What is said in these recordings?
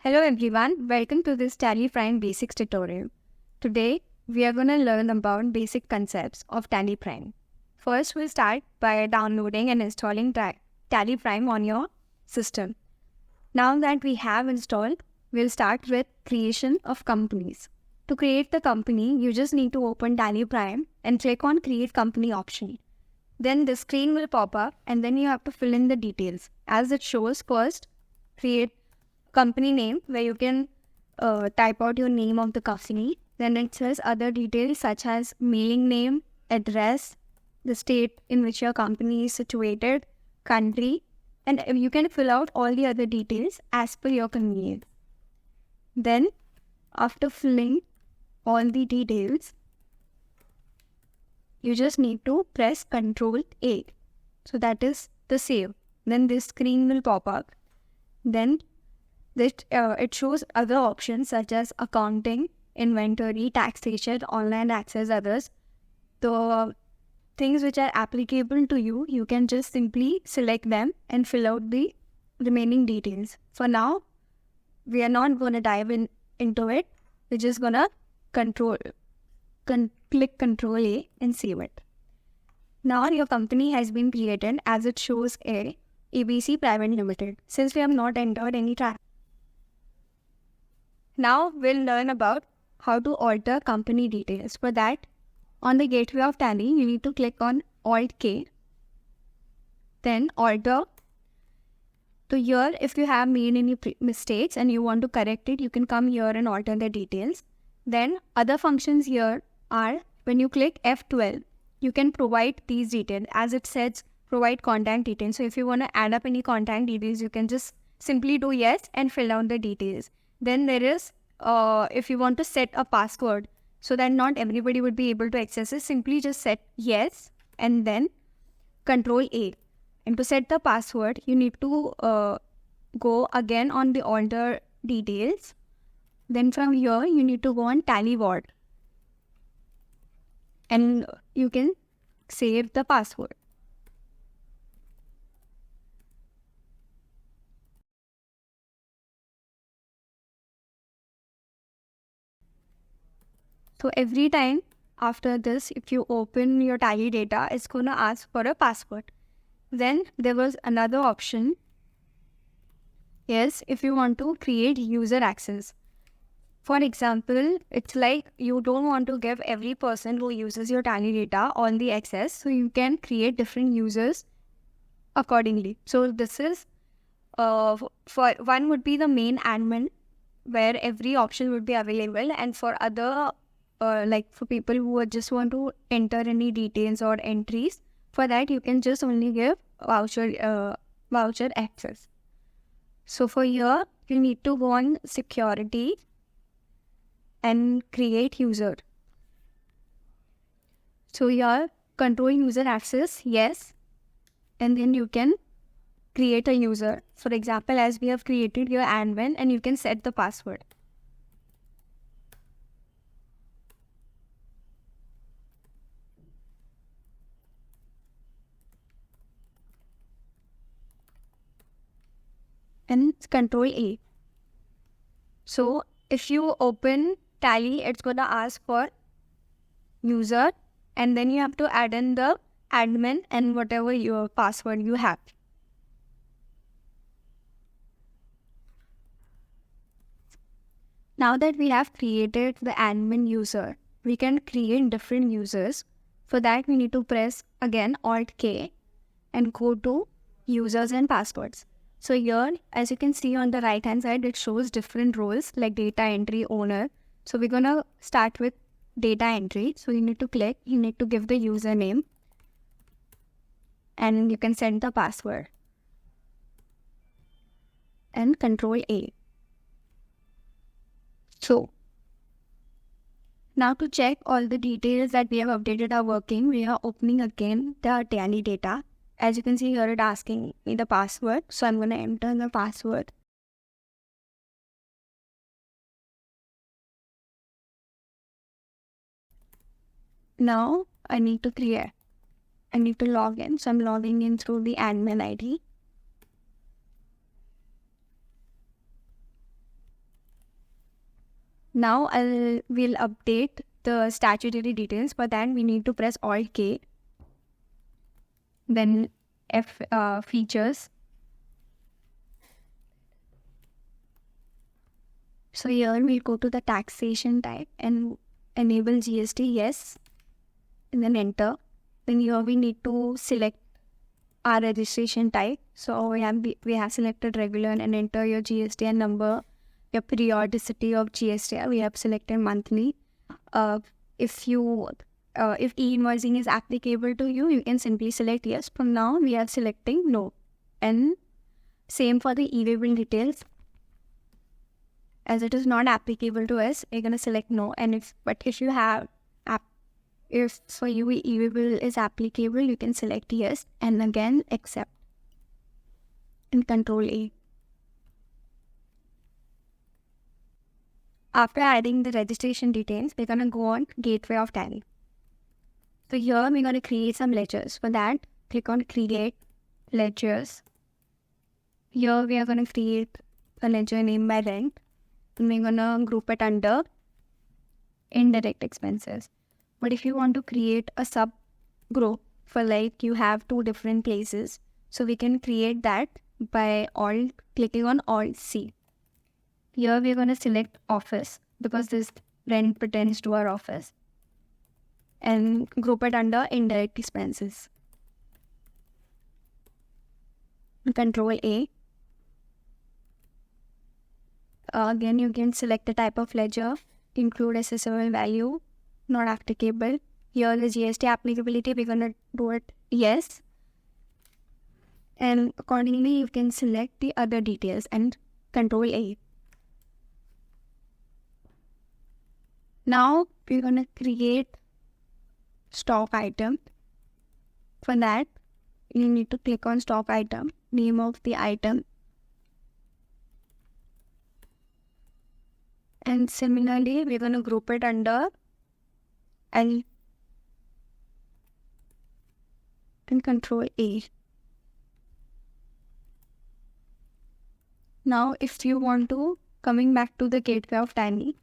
Hello everyone, welcome to this Tally Prime Basics tutorial. Today, we are going to learn about basic concepts of Tally Prime. First, we'll start by downloading and installing Tally Prime on your system. Now that we have installed, we'll start with creation of companies. To create the company, you just need to open Tally Prime and click on Create Company option. Then the screen will pop up and then you have to fill in the details. As it shows, first, create company name where you can type out your name of the company. Then it says other details such as mailing name, address, the state in which your company is situated, country, and you can fill out all the other details as per your convenience. Then after filling all the details, you just need to press Ctrl A. So that is the save. Then this screen will pop up. Then it shows other options such as accounting, inventory, taxation, online access, others. The things which are applicable to you, you can just simply select them and fill out the remaining details. For now, we are not going to dive into it. We're just going to click Ctrl A and save it. Now your company has been created as it shows ABC Private Limited. Since we have not entered any Now we'll learn about how to alter company details. For that, on the gateway of Tally, you need to click on Alt-K. Then alter. So here, if you have made any mistakes and you want to correct it, you can come here and alter the details. Then other functions here are when you click F12, you can provide these details. As it says, provide contact details. So if you want to add up any contact details, you can just simply do yes and fill out the details. Then there is, if you want to set a password so that not everybody would be able to access it, simply just set yes and then Ctrl A. And to set the password, you need to go again on the alter details. Then from here, you need to go on Tally Vault. And you can save the password. So every time after this, if you open your Tally data, it's going to ask for a password. Then there was another option. Yes, if you want to create user access. For example, it's like you don't want to give every person who uses your Tally data all the access. So you can create different users accordingly. So this is, for one would be the main admin where every option would be available. And for other, like for people who just want to enter any details or entries, for that you can just only give voucher access. So for here, you need to go on security and create user. So here, control user access, yes. And then you can create a user. For example, as we have created your admin, and you can set the password. And Control A. So if you open Tally, it's going to ask for user, and then you have to add in the admin and whatever your password you have. Now that we have created the admin user, we can create different users. For that, we need to press again Alt-K and go to users and passwords. So here, as you can see on the right hand side, it shows different roles like data entry, owner. So we're going to start with data entry. So you need to click, you need to give the username, and you can set the password. And Control A. So now to check all the details that we have updated are working, we are opening again the Tally data. As you can see here, it's asking me the password. So I'm going to enter the password. Now I need to log in. So I'm logging in through the admin ID. Now we'll update the statutory details. For that, we need to press Alt K. Then F features. So here we'll go to the taxation type and enable GST, yes, and then enter. Then here we need to select our registration type. So we have selected regular and enter your GSTN number, your periodicity of GST. We have selected monthly. If e-invoicing is applicable to you, you can simply select yes. From now we are selecting no. And same for the e-waybill details. As it is not applicable to us, we're gonna select no. And if for you e-waybill is applicable, you can select yes and again accept and Control A. After adding the registration details, we're gonna go on Gateway of Tally. So here we're gonna create some ledgers. For that, click on Create Ledgers. Here we are gonna create a ledger named by rent. And we're gonna group it under indirect expenses. But if you want to create a subgroup for like you have two different places, so we can create that by clicking on Alt C. Here we're gonna select office because this rent pertains to our office and group it under indirect expenses. Control A. Again, you can select the type of ledger, include assessable value, not applicable. Here the GST applicability, we're gonna do it yes. And accordingly, you can select the other details and Control A. Now we're gonna create stock item. For that, you need to click on stock item, name of the item. And similarly, we're going to group it under L and Control A. Now, if you want to, coming back to the Gateway of Tally,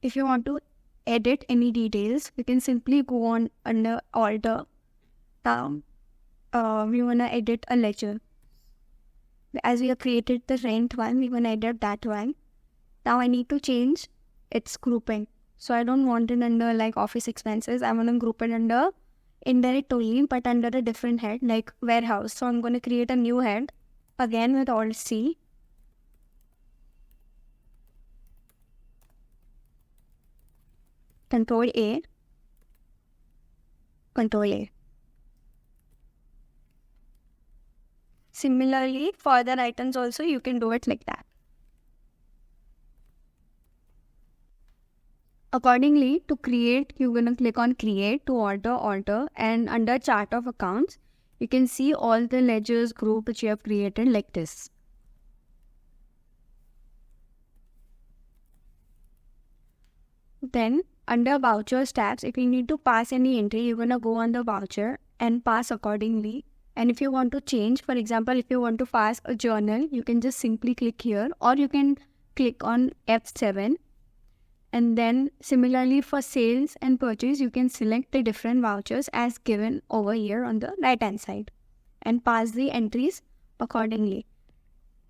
if you want to edit any details, you can simply go on under Alter. Now, we want to edit a ledger. As we have created the rent one, we want to edit that one. Now I need to change its grouping. So I don't want it under like office expenses. I want to group it under indirect only, but under a different head like warehouse. So I'm going to create a new head again with Alt C. Control A. Control A. Similarly, for other items also, you can do it like that. Accordingly, to create, you're going to click on Create to alter, and under Chart of Accounts, you can see all the ledgers group which you have created like this. Then, under Vouchers tabs, if you need to pass any entry, you're going to go on the voucher and pass accordingly. And if you want to change, for example, if you want to pass a journal, you can just simply click here, or you can click on F7. And then similarly for sales and purchase, you can select the different vouchers as given over here on the right hand side and pass the entries accordingly.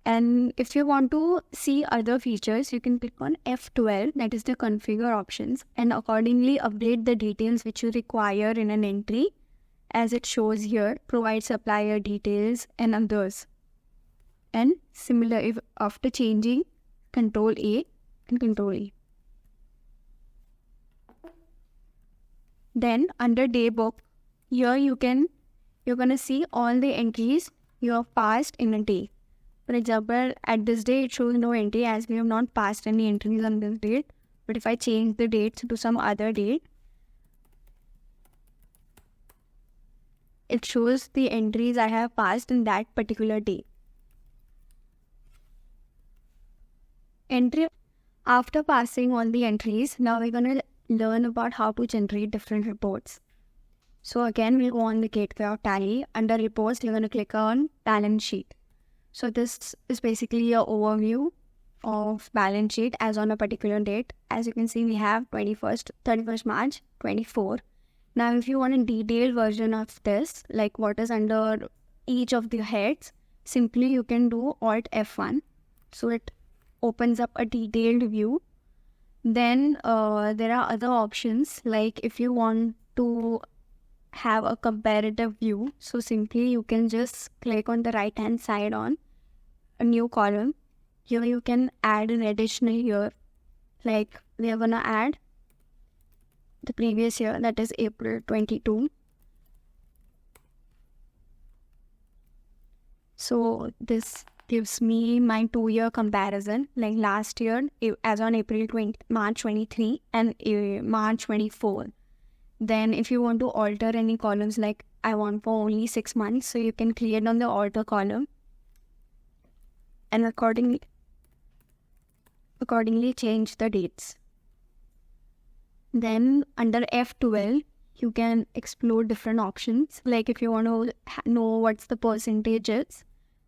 And if you want to see other features, you can click on F12, that is the configure options, and accordingly update the details which you require in an entry as it shows here, provide supplier details and others. And similar, if after changing, Control A and Control E. Then under day book, here you're gonna see all the entries you have passed in a day. For example, at this day it shows no entry as we have not passed any entries on this date. But if I change the dates to some other date, it shows the entries I have passed in that particular day. Entry after passing all the entries, now we're gonna learn about how to generate different reports. So again, we'll go on the Gateway of Tally. Under Reports, you're going to click on Balance Sheet. So this is basically your overview of balance sheet as on a particular date. As you can see, we have 31st March 24. Now, if you want a detailed version of this, like what is under each of the heads, simply you can do Alt F1. So it opens up a detailed view. Then there are other options, like if you want to have a comparative view, so simply you can just click on the right hand side on a new column. Here you can add an additional year, like we are gonna add the previous year, that is April 22. So this gives me my 2-year comparison, like last year as on March 23 and March 24. Then if you want to alter any columns, like I want for only 6 months, so you can click on the alter column and accordingly change the dates. Then under F12, you can explore different options. Like if you want to know what's the percentage is,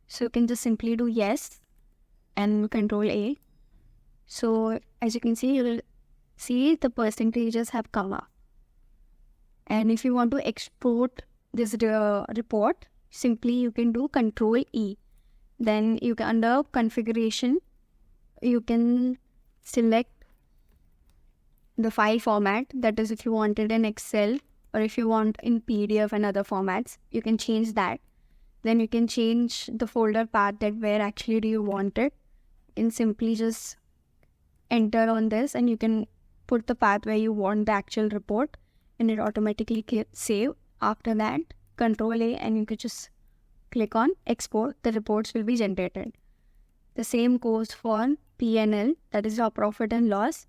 so you can just simply do yes and Control A. So as you can see, you will see the percentages have come up. And if you want to export this report, simply you can do Control E. Then you can, under configuration, you can select the file format, that is if you want it in Excel or if you want in PDF and other formats, you can change that. Then you can change the folder path, that where actually do you want it, and simply just enter on this and you can put the path where you want the actual report and it automatically save. After that, Control A and you can just click on export. The reports will be generated. The same goes for P&L, that is our profit and loss.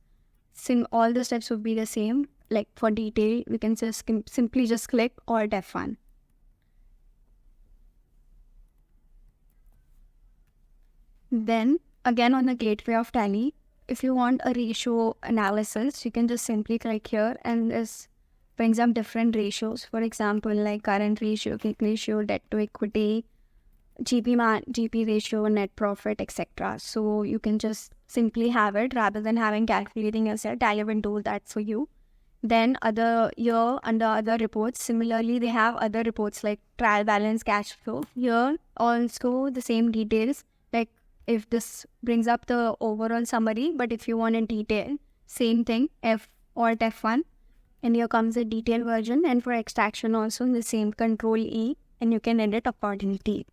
All the steps would be the same. Like for detail, we can just simply just click Alt F1. Then again on the gateway of Tally, if you want a ratio analysis, you can just simply click here and this brings up different ratios. For example, like current ratio, quick ratio, debt to equity, GP ratio, net profit, etc. So you can just simply have it rather than calculating yourself. Tally will do that for you. Then under other reports, similarly they have other reports like trial balance, cash flow. Here also the same details, like if this brings up the overall summary, but if you want in detail, same thing, Alt F1, and here comes the detailed version. And for extraction also the same, Control E, and you can edit accordingly.